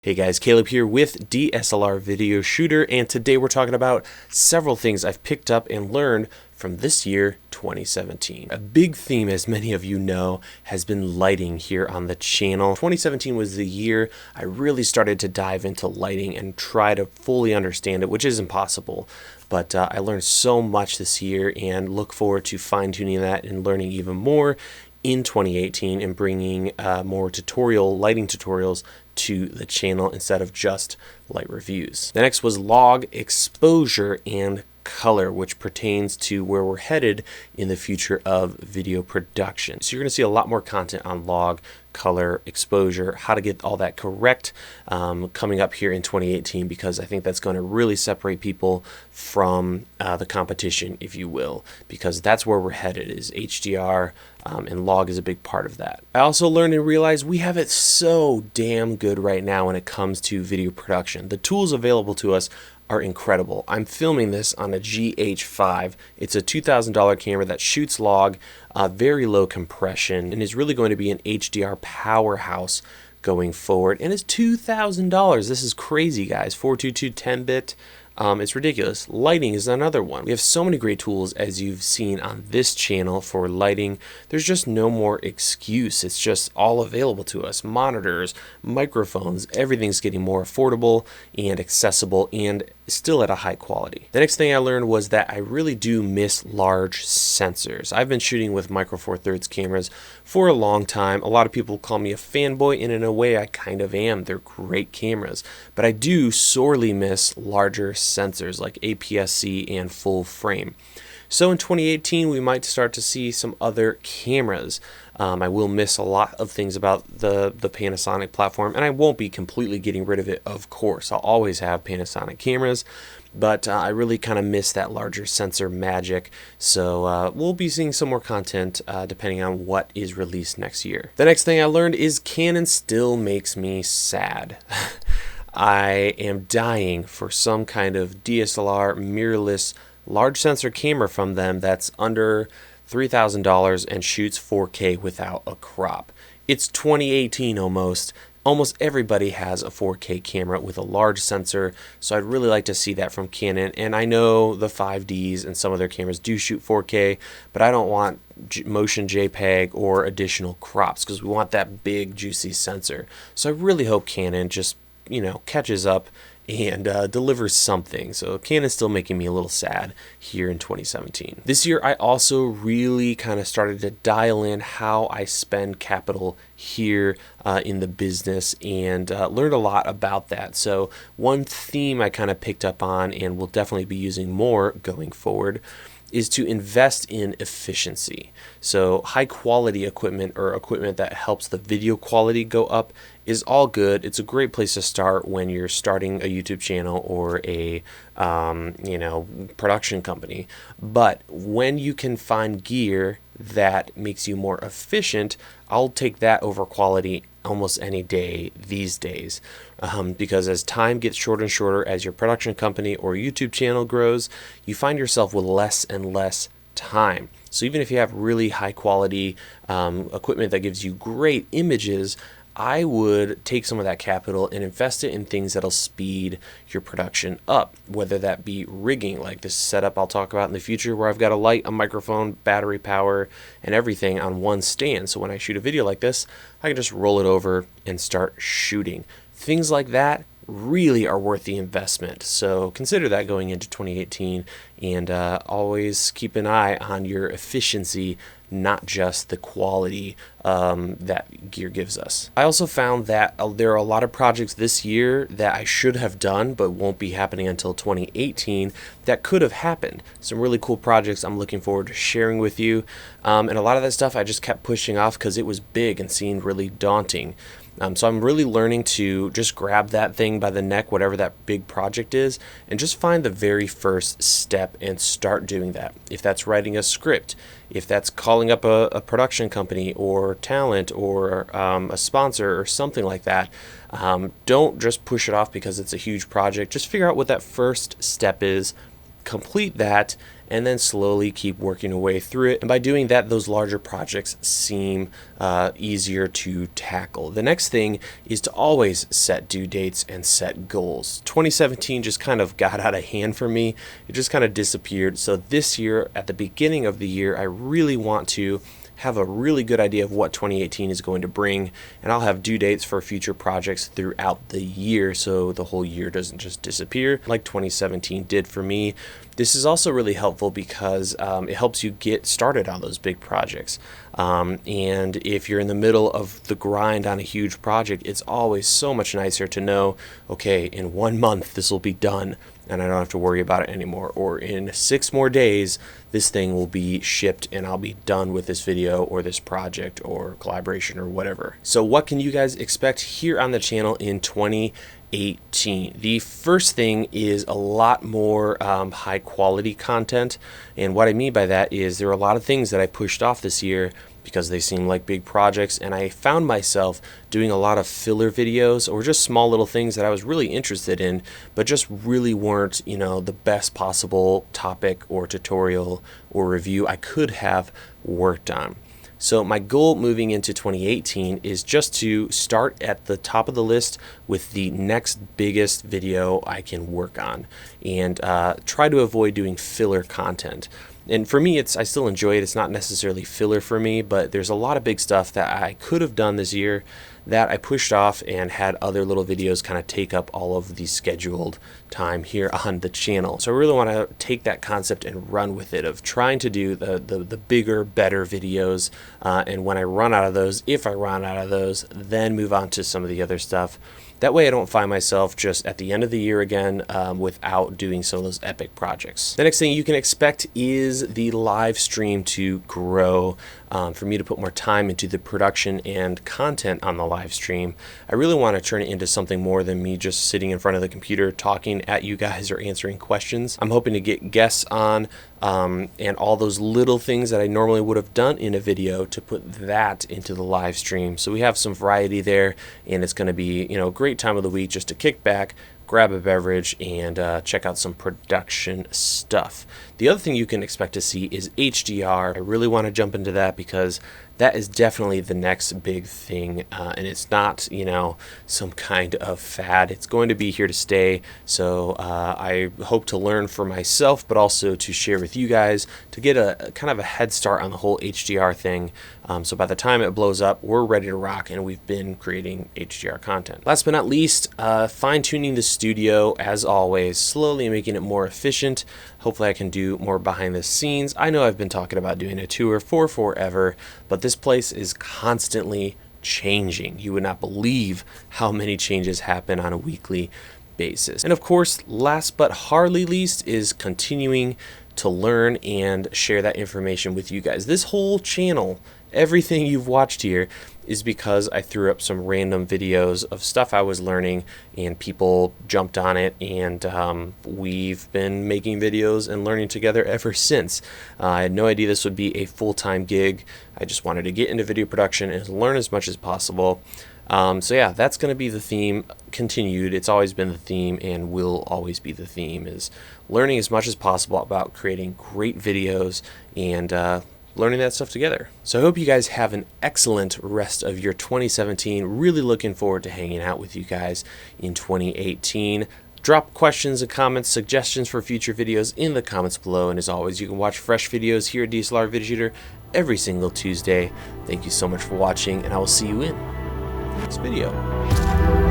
Hey guys, Caleb here with DSLR Video Shooter, and today we're talking about several things I've picked up and learned from this year, 2017. A big theme, as many of you know, has been lighting here on the channel. 2017 was the year I really started to dive into lighting and try to fully understand it, which is impossible. But I learned so much this year and look forward to fine-tuning that and learning even more in 2018 and bringing more lighting tutorials to the channel instead of just light reviews. The next was log, exposure, and color, which pertains to where we're headed in the future of video production. So you're going to see a lot more content on log, color, exposure, how to get all that correct coming up here in 2018, because I think that's going to really separate people from the competition, if you will, because that's where we're headed is HDR, and log is a big part of that. I also learned and realized we have it so damn good right now when it comes to video production. The tools available to us are incredible. I'm filming this on a GH5. It's a $2,000 camera that shoots log, very low compression, and is really going to be an HDR powerhouse going forward. And it's $2,000. This is crazy, guys. 422 10-bit. It's ridiculous. Lighting is another one. We have so many great tools, as you've seen on this channel, for lighting. There's just no more excuse. It's just all available to us. Monitors, microphones, everything's getting more affordable and accessible and still at a high quality. The next thing I learned was that I really do miss large sensors. I've been shooting with Micro Four Thirds cameras for a long time. A lot of people call me a fanboy, and in a way I kind of am. They're great cameras, but I do sorely miss larger sensors like APS-C and full frame. So in 2018 we might start to see some other cameras. I will miss a lot of things about the Panasonic platform, and I won't be completely getting rid of it, of course. I'll always have Panasonic cameras, but I really kind of miss that larger sensor magic. So we'll be seeing some more content depending on what is released next year. The next thing I learned is Canon still makes me sad. I am dying for some kind of DSLR mirrorless large sensor camera from them that's under $3,000 and shoots 4K without a crop. It's 2018 almost. Almost everybody has a 4K camera with a large sensor, so I'd really like to see that from Canon. And I know the 5Ds and some of their cameras do shoot 4K, but I don't want motion JPEG or additional crops because we want that big juicy sensor. So I really hope Canon just catches up and delivers something. So Canon's still making me a little sad here in 2017. This year I also really kind of started to dial in how I spend capital here in the business and learned a lot about that. So one theme I kind of picked up on and will definitely be using more going forward is to invest in efficiency. So high quality equipment or equipment that helps the video quality go up is all good. It's a great place to start when you're starting a YouTube channel or a production company. But when you can find gear that makes you more efficient, I'll take that over quality almost any day these days, because as time gets shorter and shorter, as your production company or YouTube channel grows, you find yourself with less and less time. So even if you have really high quality equipment that gives you great images, I would take some of that capital and invest it in things that'll speed your production up, whether that be rigging, like this setup I'll talk about in the future, where I've got a light, a microphone, battery power, and everything on one stand. So when I shoot a video like this, I can just roll it over and start shooting. Things like that really are worth the investment. So consider that going into 2018, and always keep an eye on your efficiency, not just the quality that gear gives us. I also found that there are a lot of projects this year that I should have done but won't be happening until 2018 that could have happened. Some really cool projects I'm looking forward to sharing with you, and a lot of that stuff I just kept pushing off because it was big and seemed really daunting. So I'm really learning to just grab that thing by the neck, whatever that big project is, and just find the very first step and start doing that. If that's writing a script, if that's calling up a production company or talent or a sponsor or something like that, don't just push it off because it's a huge project. Just figure out what that first step is complete that, and then slowly keep working away through it. And by doing that, those larger projects seem easier to tackle. The next thing is to always set due dates and set goals. 2017 just kind of got out of hand for me. It just kind of disappeared. So this year, at the beginning of the year, I really want to have a really good idea of what 2018 is going to bring, and I'll have due dates for future projects throughout the year so the whole year doesn't just disappear like 2017 did for me. This is also really helpful because it helps you get started on those big projects. And if you're in the middle of the grind on a huge project, it's always so much nicer to know, okay, in 1 month this will be done and I don't have to worry about it anymore. Or in 6 more days, this thing will be shipped and I'll be done with this video or this project or collaboration or whatever. So what can you guys expect here on the channel in 2018? The first thing is a lot more high quality content. And what I mean by that is there are a lot of things that I pushed off this year because they seem like big projects, and I found myself doing a lot of filler videos or just small little things that I was really interested in but just really weren't, you know, the best possible topic or tutorial or review I could have worked on. So my goal moving into 2018 is just to start at the top of the list with the next biggest video I can work on, and try to avoid doing filler content. And for me, I still enjoy it. It's not necessarily filler for me, but there's a lot of big stuff that I could have done this year that I pushed off and had other little videos kind of take up all of the scheduled time here on the channel. So I really want to take that concept and run with it of trying to do the bigger, better videos. And when I run out of those, if I run out of those, then move on to some of the other stuff. That way I don't find myself just at the end of the year again without doing some of those epic projects. The next thing you can expect is the live stream to grow. For me to put more time into the production and content on the live stream. I really want to turn it into something more than me just sitting in front of the computer talking at you guys or answering questions. I'm hoping to get guests on and all those little things that I normally would have done in a video to put that into the live stream. So we have some variety there, and it's going to be, you know, a great time of the week just to kick back, grab a beverage, and check out some production stuff. The other thing you can expect to see is HDR. I really want to jump into that because that is definitely the next big thing, and it's not, you know, some kind of fad. It's going to be here to stay. So I hope to learn for myself, but also to share with you guys to get a kind of a head start on the whole HDR thing. So by the time it blows up, we're ready to rock, and we've been creating HDR content. Last but not least, fine-tuning the studio as always, slowly making it more efficient. Hopefully I can do more behind the scenes. I know I've been talking about doing a tour for forever, but this place is constantly changing. You would not believe how many changes happen on a weekly basis. And of course, last but hardly least is continuing to learn and share that information with you guys. This whole channel, everything you've watched here, is because I threw up some random videos of stuff I was learning and people jumped on it, and we've been making videos and learning together ever since. I had no idea this would be a full-time gig. I just wanted to get into video production and learn as much as possible. So yeah, that's going to be the theme continued. It's always been the theme and will always be the theme, is learning as much as possible about creating great videos and learning that stuff together. So I hope you guys have an excellent rest of your 2017. Really looking forward to hanging out with you guys in 2018. Drop questions and comments, suggestions for future videos in the comments below. And as always, you can watch fresh videos here at DSLR Video Shooter every single Tuesday. Thank you so much for watching, and I will see you in the next video.